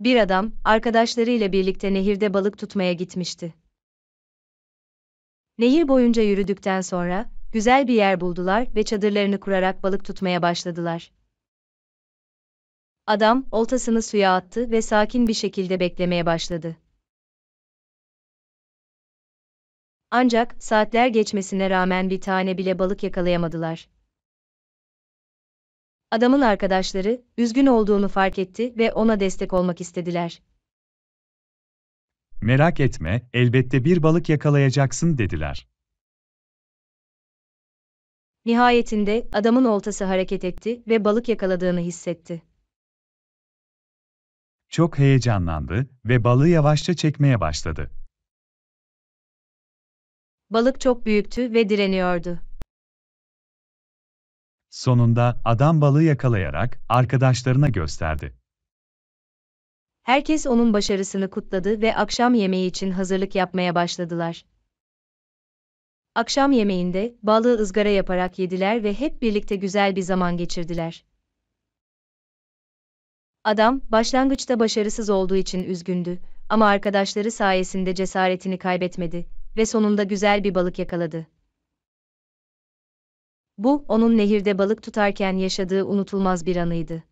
Bir adam, arkadaşlarıyla birlikte nehirde balık tutmaya gitmişti. Nehir boyunca yürüdükten sonra, güzel bir yer buldular ve çadırlarını kurarak balık tutmaya başladılar. Adam, oltasını suya attı ve sakin bir şekilde beklemeye başladı. Ancak, saatler geçmesine rağmen bir tane bile balık yakalayamadılar. Adamın arkadaşları, üzgün olduğunu fark etti ve ona destek olmak istediler. Merak etme, elbette bir balık yakalayacaksın dediler. Nihayetinde, adamın oltası hareket etti ve balık yakaladığını hissetti. Çok heyecanlandı ve balığı yavaşça çekmeye başladı. Balık çok büyüktü ve direniyordu. Sonunda adam balığı yakalayarak arkadaşlarına gösterdi. Herkes onun başarısını kutladı ve akşam yemeği için hazırlık yapmaya başladılar. Akşam yemeğinde balığı ızgara yaparak yediler ve hep birlikte güzel bir zaman geçirdiler. Adam, başlangıçta başarısız olduğu için üzgündü ama arkadaşları sayesinde cesaretini kaybetmedi ve sonunda güzel bir balık yakaladı. Bu, onun nehirde balık tutarken yaşadığı unutulmaz bir anıydı.